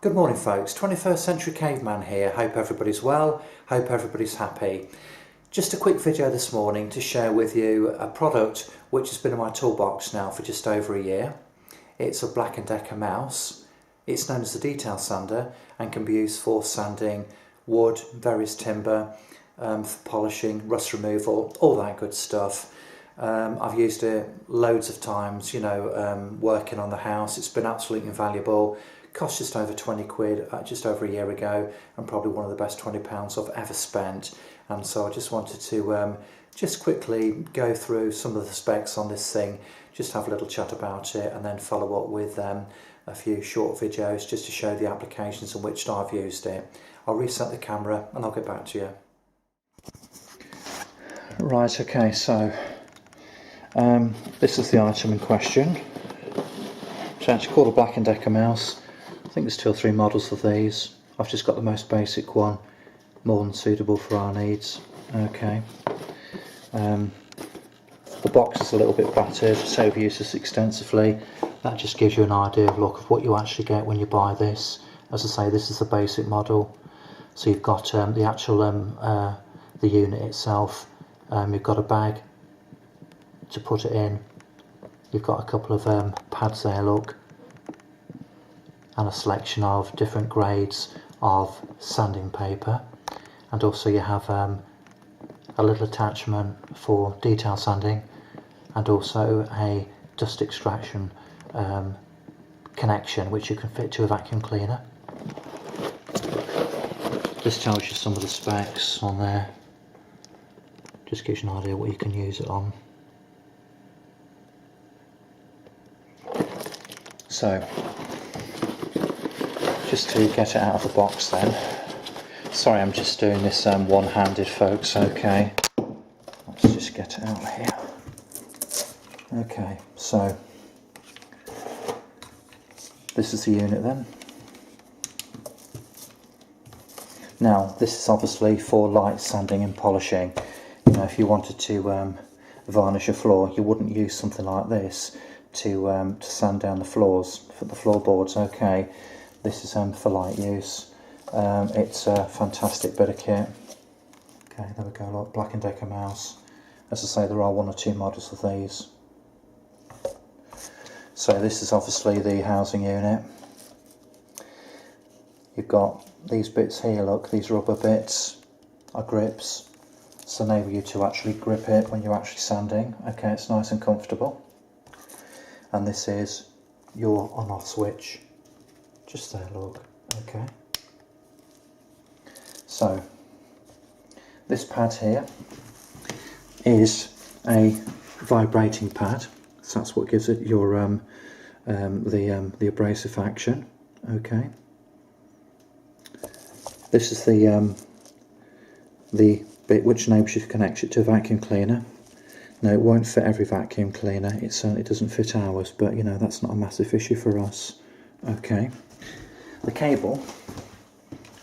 Good morning folks, 21st Century Caveman here. Hope everybody's well, hope everybody's happy. Just a quick video this morning to share with you a product which has been in my toolbox now for just over a year. It's a Black & Decker mouse. It's known as the detail sander and can be used for sanding wood, various timber, for polishing, rust removal, all that good stuff. I've used it loads of times, working on the house. It's been absolutely invaluable. Cost just over 20 quid just over a year ago, and probably one of the best £20 I've ever spent. And so I just wanted to just quickly go through some of the specs on this thing, just have a little chat about it, and then follow up with a few short videos just to show the applications in which I've used it. I'll reset the camera and I'll get back to you. Right, okay, so this is the item in question. It's actually called a Black & Decker mouse. I think there's 2 or 3 models of these. I've just got the most basic one, more than suitable for our needs. Okay. The box is a little bit battered, so I've used this extensively. That just gives you an idea of what you actually get when you buy this. As I say, this is the basic model. So you've got the actual the unit itself. You've got a bag to put it in. You've got a couple of pads there, look, and a selection of different grades of sanding paper, and also you have a little attachment for detail sanding, and also a dust extraction connection which you can fit to a vacuum cleaner. This tells you some of the specs on there, just gives you an idea what you can use it on. So, just to get it out of the box then. Sorry, I'm just doing this one-handed, folks, okay. Let's just get it out of here. Okay, so this is the unit then. Now, this is obviously for light sanding and polishing. If you wanted to varnish a floor, you wouldn't use something like this to sand down the floors, for the floorboards, okay. This is for light use. It's a fantastic bit of kit. Okay, there we go, look, Black & Decker mouse. As I say, there are 1 or 2 models of these. So this is obviously the housing unit. You've got these bits here, look, these rubber bits are grips, so enable you to actually grip it when you're actually sanding. Okay, it's nice and comfortable. And this is your on-off switch. Just there, look, okay. So, this pad here is a vibrating pad, so that's what gives it your the abrasive action, okay. This is the bit which enables you to connect it to a vacuum cleaner. Now, it won't fit every vacuum cleaner, it certainly doesn't fit ours, but that's not a massive issue for us, okay. The cable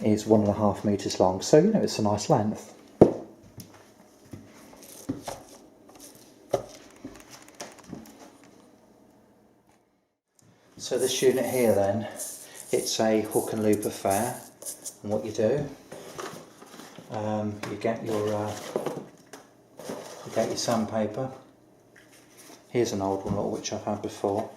is 1.5 meters long, so it's a nice length. So this unit here then, it's a hook and loop affair, and what you do, you get your sandpaper. Here's an old one which I've had before.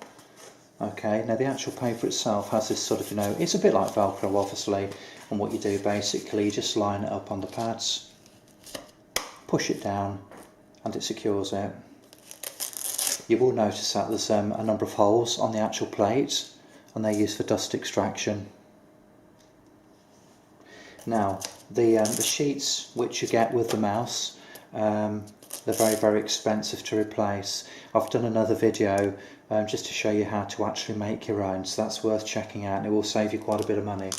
Okay, now the actual paper itself has this sort of, it's a bit like Velcro obviously, and what you do basically, you just line it up on the pads, push it down, and it secures it. You will notice that there's a number of holes on the actual plate, and they're used for dust extraction. Now, the sheets which you get with the mouse, they're very, very expensive to replace. I've done another video just to show you how to actually make your own, so that's worth checking out, and it will save you quite a bit of money.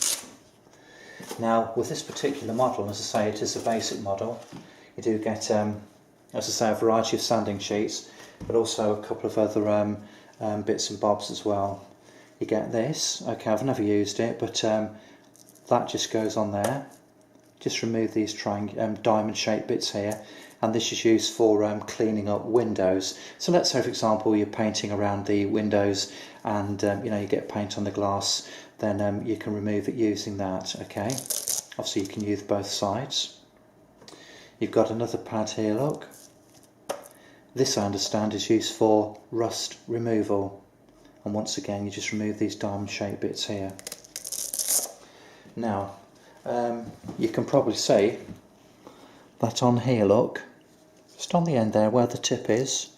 Now, with this particular model, as I say, it is a basic model. You do get, as I say, a variety of sanding sheets, but also a couple of other bits and bobs as well. You get this, okay, I've never used it, but that just goes on there. Just remove these diamond shaped bits here, and this is used for cleaning up windows. So let's say, for example, you're painting around the windows and you get paint on the glass, then you can remove it using that. Okay, obviously you can use both sides. You've got another pad here, look. This, I understand, is used for rust removal, and once again you just remove these diamond shaped bits here. Now you can probably see that on here, look, just on the end there where the tip is,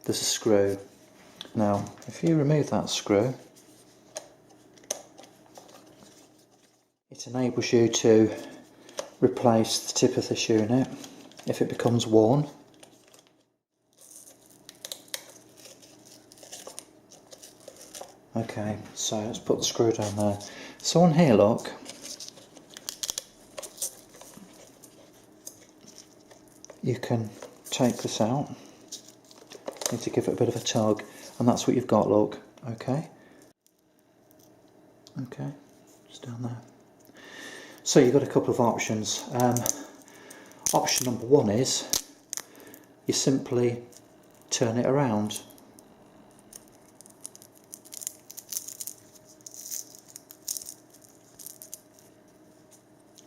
there's a screw. Now if you remove that screw, it enables you to replace the tip of this unit if it becomes worn. Okay, so let's put the screw down there. So on here, look, you can take this out. You need to give it a bit of a tug, and that's what you've got, look. Okay, just down there. So you've got a couple of options. Option number one is you simply turn it around.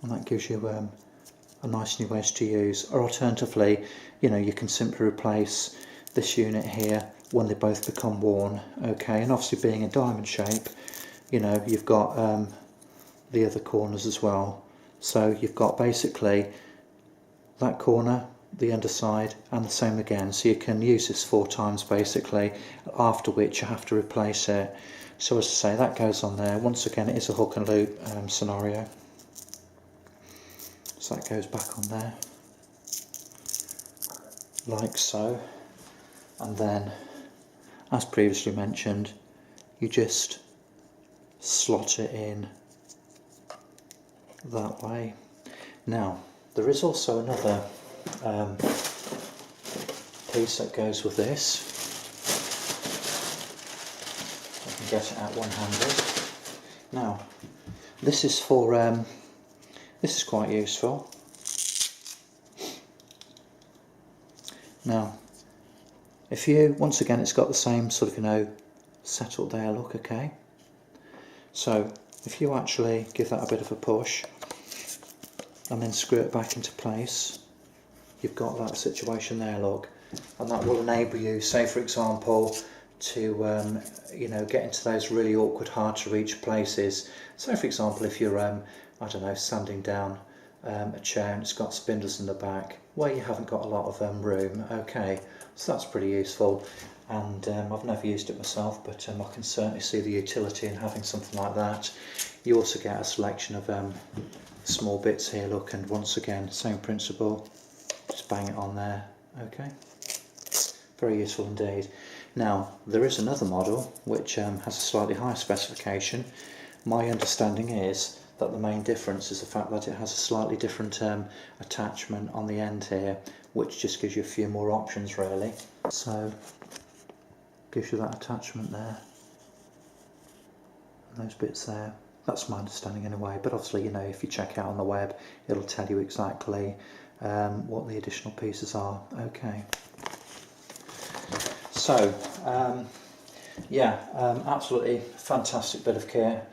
And that gives you a nice new edge to use. Or alternatively, you know, you can simply replace this unit here when they both become worn. Okay, and obviously being a diamond shape, you know, you've got the other corners as well. So you've got basically that corner, the underside, and the same again. So you can use this 4 times basically, after which you have to replace it. So as I say, that goes on there. Once again, it is a hook and loop scenario. So that goes back on there, like so. And then, as previously mentioned, you just slot it in that way. Now, there is also another piece that goes with this. I can get it out one-handed. Now, this is for this is quite useful. Now, if you, once again, it's got the same sort of, you know, setup there, look, okay. So if you actually give that a bit of a push and then screw it back into place, you've got that situation there, look, and that will enable you, say for example, to you know, get into those really awkward, hard to reach places. So for example, if you're I don't know, sanding down a chair and it's got spindles in the back where you haven't got a lot of room. Okay, so that's pretty useful, and I've never used it myself, but I can certainly see the utility in having something like that. You also get a selection of small bits here, look, and once again, same principle, just bang it on there. Okay, very useful indeed. Now, there is another model which has a slightly higher specification. My understanding is that the main difference is the fact that it has a slightly different attachment on the end here, which just gives you a few more options really. So, gives you that attachment there, and those bits there. That's my understanding anyway, but obviously, you know, if you check out on the web, it'll tell you exactly what the additional pieces are. Okay. So, yeah, absolutely fantastic bit of kit.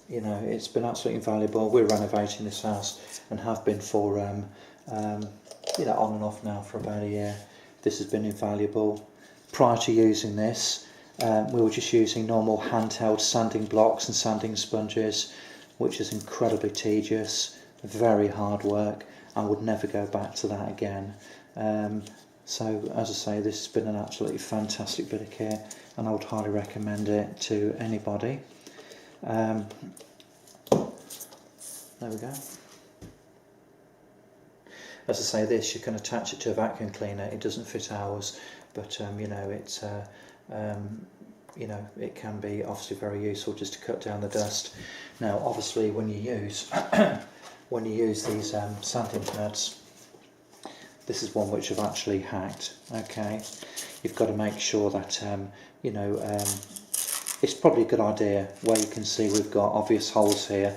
You know, it's been absolutely invaluable. We're renovating this house and have been for, you know, on and off now for about a year. This has been invaluable. Prior to using this, we were just using normal handheld sanding blocks and sanding sponges, which is incredibly tedious, very hard work. I would never go back to that again. So, as I say, this has been an absolutely fantastic bit of kit, and I would highly recommend it to anybody. There we go. As I say, this, you can attach it to a vacuum cleaner. It doesn't fit ours, but you know, it's you know, it can be obviously very useful just to cut down the dust. Now, obviously, when you use when you use these sanding pads, this is one which I've actually hacked. Okay, you've got to make sure that you know, it's probably a good idea where you can see we've got obvious holes here,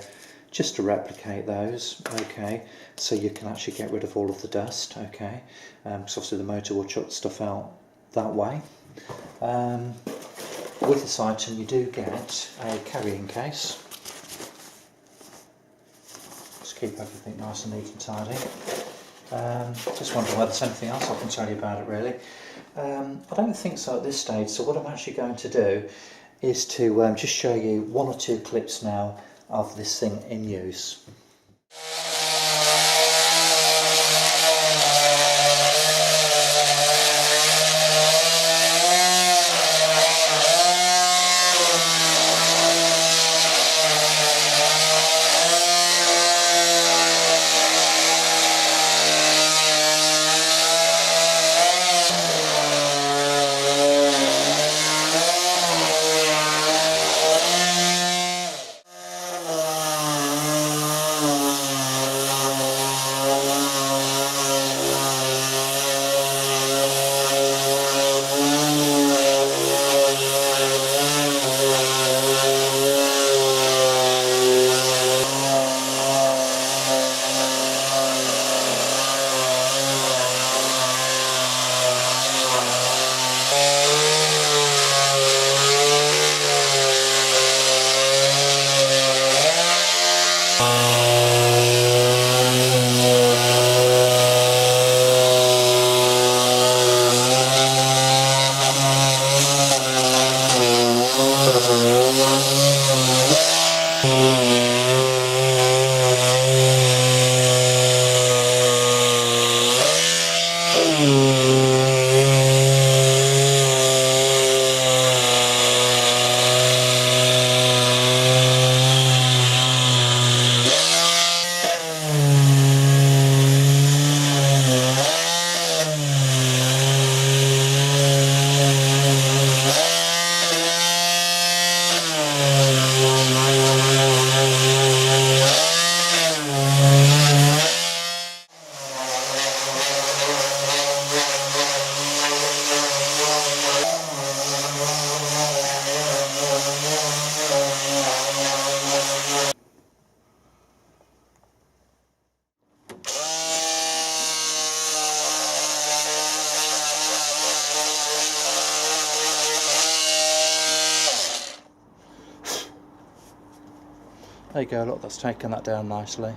just to replicate those. Okay, so you can actually get rid of all of the dust. Okay, because obviously the motor will chuck stuff out that way. With this item you do get a carrying case. Just keep everything nice and neat and tidy. Just wondering whether there's anything else I can tell you about it really. I don't think so at this stage, so what I'm actually going to do is to just show you one or two clips now of this thing in use. There you go, look, that's taken that down nicely.